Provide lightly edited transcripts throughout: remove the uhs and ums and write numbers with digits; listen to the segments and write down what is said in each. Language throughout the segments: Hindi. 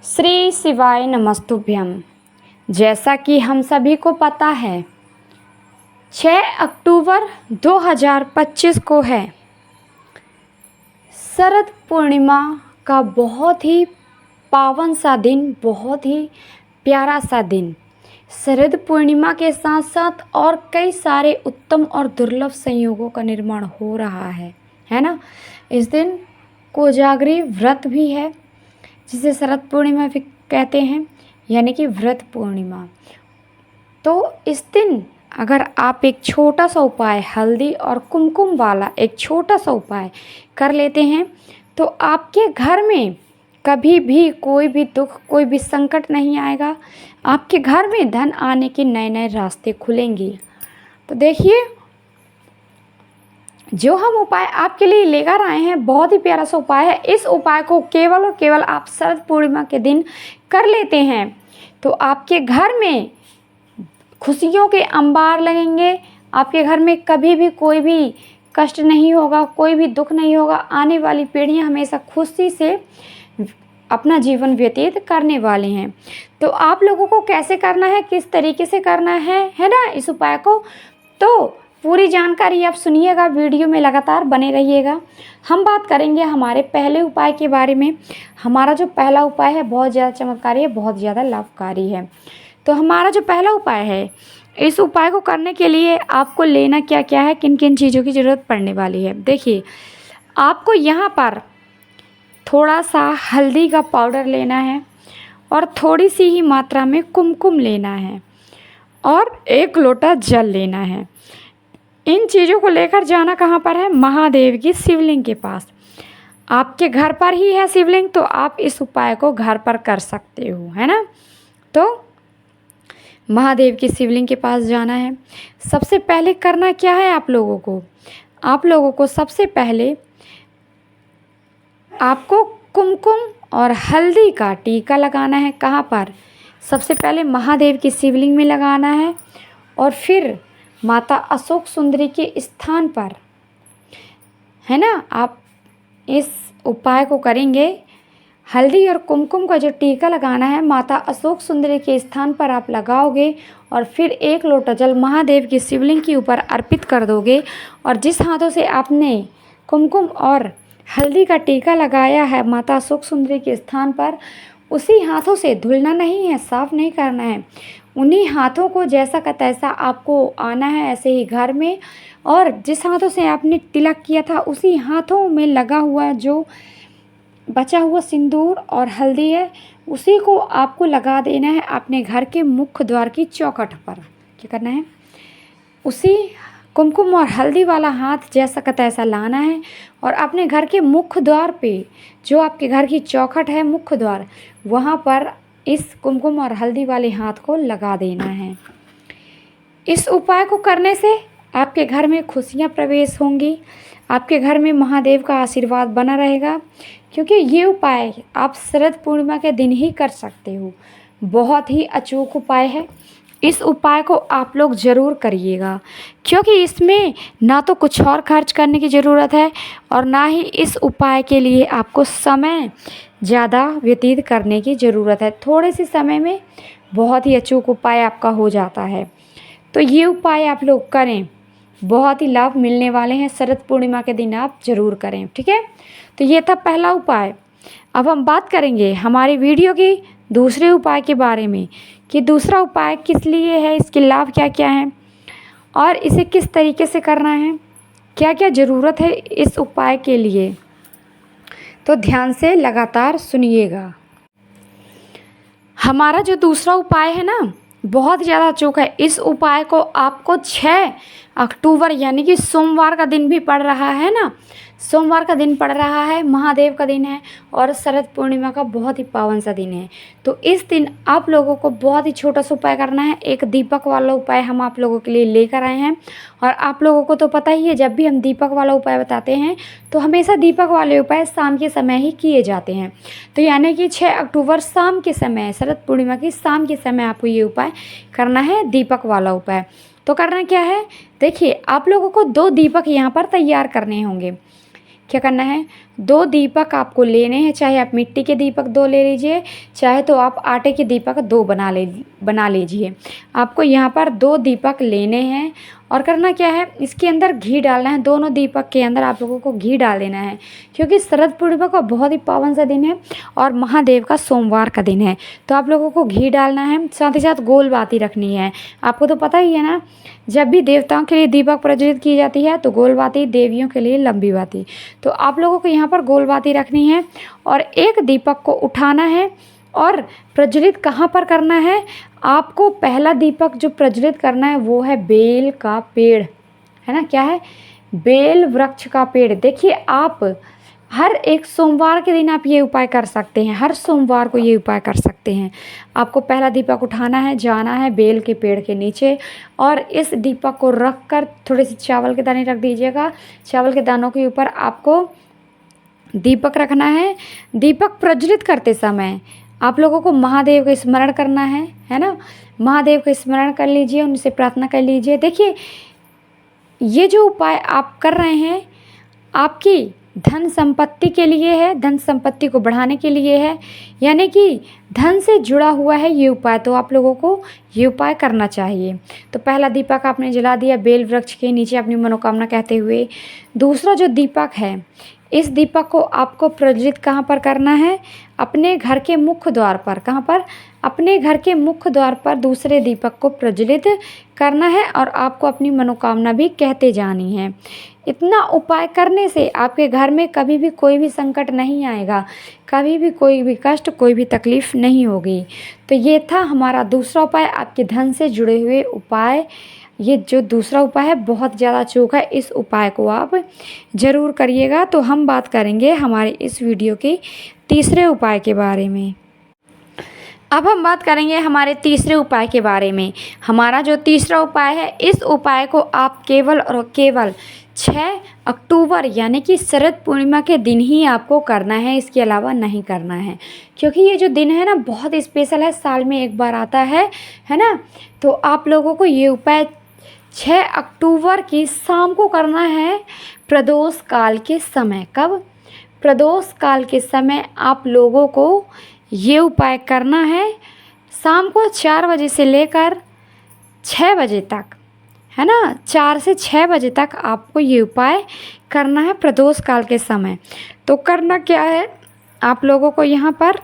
श्री शिवाय नमस्तुभ्यम। जैसा कि हम सभी को पता है 6 अक्टूबर 2025 को है शरद पूर्णिमा का बहुत ही पावन सा दिन, बहुत ही प्यारा सा दिन। शरद पूर्णिमा के साथ साथ और कई सारे उत्तम और दुर्लभ संयोगों का निर्माण हो रहा है ना। इस दिन कोजागरी व्रत भी है जिसे शरद पूर्णिमा भी कहते हैं, यानी कि व्रत पूर्णिमा। तो इस दिन अगर आप एक छोटा सा उपाय हल्दी और कुमकुम वाला एक छोटा सा उपाय कर लेते हैं तो आपके घर में कभी भी कोई भी दुख, कोई भी संकट नहीं आएगा। आपके घर में धन आने के नए नए रास्ते खुलेंगे। तो देखिए, जो हम उपाय आपके लिए लेकर आए हैं बहुत ही प्यारा सा उपाय है। इस उपाय को केवल और केवल आप शरद पूर्णिमा के दिन कर लेते हैं तो आपके घर में खुशियों के अंबार लगेंगे। आपके घर में कभी भी कोई भी कष्ट नहीं होगा, कोई भी दुख नहीं होगा। आने वाली पीढ़ियां हमेशा खुशी से अपना जीवन व्यतीत करने वाले हैं। तो आप लोगों को कैसे करना है, किस तरीके से करना है ना इस उपाय को, तो पूरी जानकारी आप सुनिएगा, वीडियो में लगातार बने रहिएगा। हम बात करेंगे हमारे पहले उपाय के बारे में। हमारा जो पहला उपाय है बहुत ज़्यादा चमत्कारी है, बहुत ज़्यादा लाभकारी है। तो हमारा जो पहला उपाय है, इस उपाय को करने के लिए आपको लेना क्या क्या है, किन किन चीज़ों की ज़रूरत पड़ने वाली है। देखिए, आपको यहाँ पर थोड़ा सा हल्दी का पाउडर लेना है और थोड़ी सी ही मात्रा में कुमकुम लेना है और 1 लोटा जल लेना है। इन चीज़ों को लेकर जाना कहाँ पर है? महादेव की शिवलिंग के पास। आपके घर पर ही है शिवलिंग तो आप इस उपाय को घर पर कर सकते हो, है ना। तो महादेव की शिवलिंग के पास जाना है। सबसे पहले करना क्या है आप लोगों को सबसे पहले आपको कुमकुम और हल्दी का टीका लगाना है। कहाँ पर? सबसे पहले महादेव की शिवलिंग में लगाना है और फिर माता अशोक सुंदरी के स्थान पर, है ना। आप इस उपाय को करेंगे। हल्दी और कुमकुम का जो टीका लगाना है माता अशोक सुंदरी के स्थान पर आप लगाओगे और फिर 1 लोटा जल महादेव की शिवलिंग के ऊपर अर्पित कर दोगे। और जिस हाथों से आपने कुमकुम और हल्दी का टीका लगाया है माता अशोक सुंदरी के स्थान पर, उसी हाथों से धुलना नहीं है, साफ नहीं करना है। उन्हीं हाथों को जैसा का तैसा आपको आना है ऐसे ही घर में, और जिस हाथों से आपने तिलक किया था उसी हाथों में लगा हुआ जो बचा हुआ सिंदूर और हल्दी है उसी को आपको लगा देना है अपने घर के मुख्य द्वार की चौखट पर। क्या करना है? उसी कुमकुम और हल्दी वाला हाथ जैसा का तैसा लाना है और अपने घर के मुख्य द्वार पे, जो आपके घर की चौखट है मुख्य द्वार, वहाँ पर इस कुमकुम और हल्दी वाले हाथ को लगा देना है। इस उपाय को करने से आपके घर में खुशियाँ प्रवेश होंगी। आपके घर में महादेव का आशीर्वाद बना रहेगा, क्योंकि ये उपाय आप शरद पूर्णिमा के दिन ही कर सकते हो। बहुत ही अचूक उपाय है। इस उपाय को आप लोग ज़रूर करिएगा, क्योंकि इसमें ना तो कुछ और खर्च करने की ज़रूरत है और ना ही इस उपाय के लिए आपको समय ज़्यादा व्यतीत करने की ज़रूरत है। थोड़े से समय में बहुत ही अचूक उपाय आपका हो जाता है। तो ये उपाय आप लोग करें, बहुत ही लाभ मिलने वाले हैं। शरद पूर्णिमा के दिन आप ज़रूर करें, ठीक है। तो ये था पहला उपाय। अब हम बात करेंगे हमारी वीडियो की दूसरे उपाय के बारे में कि दूसरा उपाय किस लिए है, इसके लाभ क्या क्या हैं और इसे किस तरीके से करना है, क्या क्या ज़रूरत है इस उपाय के लिए। तो ध्यान से लगातार सुनिएगा। हमारा जो दूसरा उपाय है ना, बहुत ज़्यादा अचूक है। इस उपाय को आपको 6 अक्टूबर यानी कि सोमवार का दिन भी पड़ रहा है ना, सोमवार का दिन पड़ रहा है, महादेव का दिन है और शरद पूर्णिमा का बहुत ही पावन सा दिन है। तो इस दिन आप लोगों को बहुत ही छोटा सा उपाय करना है। एक दीपक वाला उपाय हम आप लोगों के लिए लेकर आए हैं। और आप लोगों को तो पता ही है, जब भी हम दीपक वाला उपाय बताते हैं तो हमेशा दीपक वाले उपाय शाम के समय ही किए जाते हैं। तो यानी कि 6 अक्टूबर शाम के समय, शरद पूर्णिमा की शाम के समय आपको ये उपाय करना है, दीपक वाला उपाय। तो करना क्या है? देखिए, आप लोगों को 2 दीपक यहाँ पर तैयार करने होंगे। क्या करना है? 2 दीपक आपको लेने हैं, चाहे आप मिट्टी के दीपक 2 ले लीजिए, चाहे तो आप आटे के दीपक 2 बना लीजिए। आपको यहाँ पर 2 दीपक लेने हैं और करना क्या है, इसके अंदर घी डालना है। दोनों दीपक के अंदर आप लोगों को घी डाल देना है, क्योंकि शरद पूर्णिमा का बहुत ही पावन सा दिन है और महादेव का सोमवार का दिन है। तो आप लोगों को घी डालना है, साथ ही साथ गोल बाती रखनी है। आपको तो पता ही है ना, जब भी देवताओं के लिए दीपक प्रज्वलित की जाती है तो गोल बाती, देवियों के लिए लंबी बाती। तो आप लोगों को यहाँ पर गोल बाती रखनी है और एक दीपक को उठाना है और प्रज्वलित कहाँ पर करना है। आपको पहला दीपक जो प्रज्वलित करना है वो है बेल का पेड़, है ना, क्या है, बेल वृक्ष का पेड़। देखिए आप हर एक सोमवार के दिन आप ये उपाय कर सकते हैं, हर सोमवार को ये उपाय कर सकते हैं। आपको पहला दीपक उठाना है, जाना है बेल के पेड़ के नीचे और इस दीपक को रख कर थोड़े से चावल के दाने रख दीजिएगा। चावल के दानों के ऊपर आपको दीपक रखना है। दीपक प्रज्वलित करते समय आप लोगों को महादेव का स्मरण करना है ना, महादेव का स्मरण कर लीजिए, उनसे प्रार्थना कर लीजिए। देखिए ये जो उपाय आप कर रहे हैं आपकी धन संपत्ति के लिए है, धन संपत्ति को बढ़ाने के लिए है, यानी कि धन से जुड़ा हुआ है ये उपाय। तो आप लोगों को ये उपाय करना चाहिए। तो पहला दीपक आपने जला दिया बेल वृक्ष के नीचे अपनी मनोकामना कहते हुए। दूसरा जो दीपक है, इस दीपक को आपको प्रज्वलित कहाँ पर करना है, अपने घर के मुख्य द्वार पर। कहाँ पर, अपने घर के मुख्य द्वार पर दूसरे दीपक को प्रज्वलित करना है और आपको अपनी मनोकामना भी कहते जानी है। इतना उपाय करने से आपके घर में कभी भी कोई भी संकट नहीं आएगा, कभी भी कोई भी कष्ट, कोई भी तकलीफ़ नहीं होगी। तो ये था हमारा दूसरा उपाय, आपके धन से जुड़े हुए उपाय। ये जो दूसरा उपाय है बहुत ज़्यादा अचूक है, इस उपाय को आप ज़रूर करिएगा। तो हम बात करेंगे हमारे इस वीडियो के तीसरे उपाय के बारे में। अब हम बात करेंगे हमारे तीसरे उपाय के बारे में। हमारा जो तीसरा उपाय है, इस उपाय को आप केवल और केवल 6 अक्टूबर यानी कि शरद पूर्णिमा के दिन ही आपको करना है, इसके अलावा नहीं करना है। क्योंकि ये जो दिन है ना बहुत स्पेशल है, साल में एक बार आता है ना। तो आप लोगों को ये उपाय 6 अक्टूबर की शाम को करना है, प्रदोष काल के समय। कब, प्रदोष काल के समय आप लोगों को ये उपाय करना है, शाम को 4 बजे से लेकर 6 बजे तक, है ना, 4 से 6 बजे तक आपको ये उपाय करना है प्रदोष काल के समय। तो करना क्या है, आप लोगों को यहाँ पर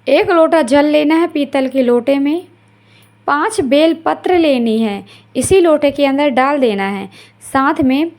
1 लोटा जल लेना है पीतल के लोटे में, 5 बेल पत्र लेनी है, इसी लोटे के अंदर डाल देना है। साथ में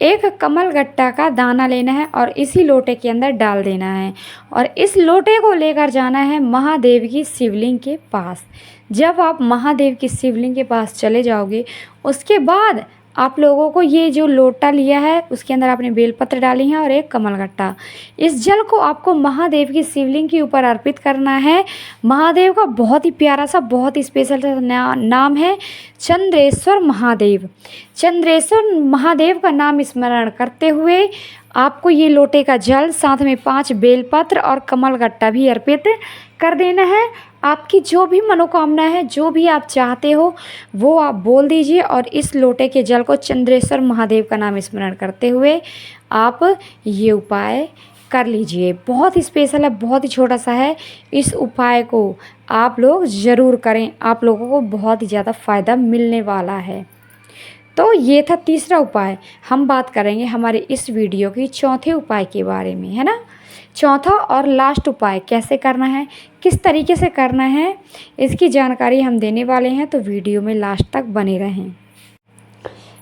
1 कमल गट्टा का दाना लेना है और इसी लोटे के अंदर डाल देना है और इस लोटे को लेकर जाना है महादेव की शिवलिंग के पास। जब आप महादेव की शिवलिंग के पास चले जाओगे, उसके बाद आप लोगों को ये जो लोटा लिया है उसके अंदर आपने बेलपत्र डाली हैं और 1 कमलगट्टा, इस जल को आपको महादेव की शिवलिंग के ऊपर अर्पित करना है। महादेव का बहुत ही प्यारा सा, बहुत ही स्पेशल सा नाम है चंद्रेश्वर महादेव। चंद्रेश्वर महादेव का नाम स्मरण करते हुए आपको ये लोटे का जल, साथ में 5 बेलपत्र और कमलगट्टा भी अर्पित कर देना है। आपकी जो भी मनोकामना है, जो भी आप चाहते हो वो आप बोल दीजिए और इस लोटे के जल को चंद्रेश्वर महादेव का नाम स्मरण करते हुए आप ये उपाय कर लीजिए। बहुत ही स्पेशल है, बहुत ही छोटा सा है, इस उपाय को आप लोग ज़रूर करें, आप लोगों को बहुत ही ज़्यादा फ़ायदा मिलने वाला है। तो ये था तीसरा उपाय। हम बात करेंगे हमारे इस वीडियो की चौथे उपाय के बारे में, है ना। चौथा और लास्ट उपाय कैसे करना है, किस तरीके से करना है, इसकी जानकारी हम देने वाले हैं, तो वीडियो में लास्ट तक बने रहें।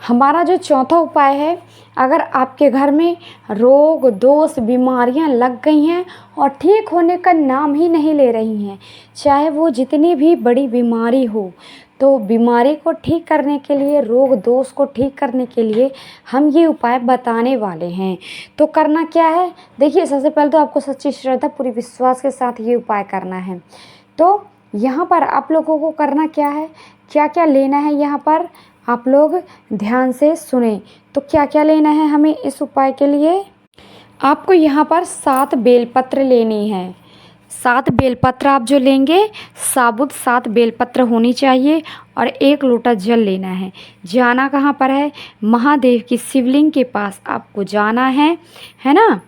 हमारा जो चौथा उपाय है, अगर आपके घर में रोग दोष बीमारियां लग गई हैं और ठीक होने का नाम ही नहीं ले रही हैं, चाहे वो जितनी भी बड़ी बीमारी हो, तो बीमारी को ठीक करने के लिए, रोग दोष को ठीक करने के लिए हम ये उपाय बताने वाले हैं। तो करना क्या है, देखिए सबसे पहले तो आपको सच्ची श्रद्धा पूरी विश्वास के साथ ये उपाय करना है। तो यहाँ पर आप लोगों को करना क्या है, क्या क्या लेना है, यहाँ पर आप लोग ध्यान से सुने। तो क्या क्या लेना है हमें इस उपाय के लिए, आपको यहाँ पर 7 बेलपत्र लेनी है, 7 बेलपत्र आप जो लेंगे, साबुत 7 बेलपत्र होनी चाहिए और 1 लोटा जल लेना है। जाना कहाँ पर है? महादेव की शिवलिंग के पास आपको जाना है ना।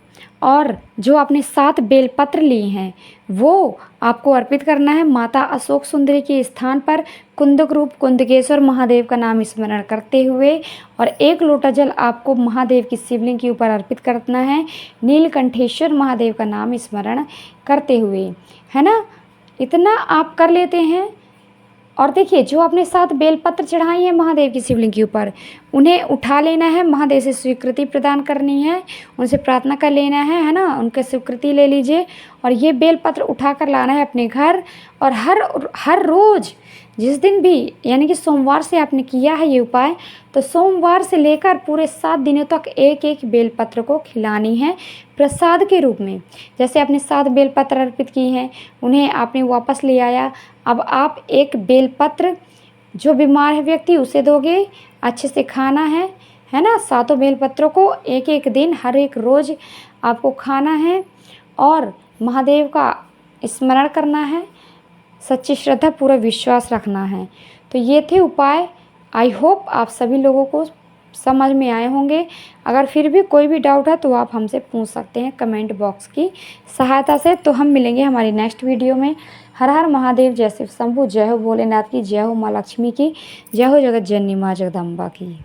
और जो आपने 7 बेलपत्र लिए हैं वो आपको अर्पित करना है माता अशोक सुंदरी के स्थान पर कुंदक रूप कुंदकेश्वर महादेव का नाम स्मरण करते हुए, और 1 लोटा जल आपको महादेव की शिवलिंग के ऊपर अर्पित करना है नीलकंठेश्वर महादेव का नाम स्मरण करते हुए, है ना। इतना आप कर लेते हैं। और देखिए, जो आपने 7 बेलपत्र चढ़ाई हैं महादेव की शिवलिंग के ऊपर, उन्हें उठा लेना है, महादेव से स्वीकृति प्रदान करनी है, उनसे प्रार्थना कर लेना है ना, उनके स्वीकृति ले लीजिए। और ये बेलपत्र उठा कर लाना है अपने घर। और हर रोज़ जिस दिन भी, यानी कि सोमवार से आपने किया है ये उपाय, तो सोमवार से लेकर पूरे 7 दिनों तक 1-1 बेलपत्र को खिलानी है प्रसाद के रूप में। जैसे आपने 7 बेलपत्र अर्पित की हैं, उन्हें आपने वापस ले आया। अब आप 1 बेलपत्र जो बीमार है व्यक्ति उसे दोगे, अच्छे से खाना है ना। 7 बेलपत्रों को 1-1 दिन हर एक रोज़ आपको खाना है और महादेव का स्मरण करना है, सच्ची श्रद्धा पूरा विश्वास रखना है। तो ये थे उपाय। आई होप आप सभी लोगों को समझ में आए होंगे। अगर फिर भी कोई भी डाउट है तो आप हमसे पूछ सकते हैं कमेंट बॉक्स की सहायता से। तो हम मिलेंगे हमारी नेक्स्ट वीडियो में। हर हर महादेव, जय शिव शंभू, जय हो भोलेनाथ की, जय हो माँ लक्ष्मी की, जय हो जगत जननी माँ जगदम्बा की।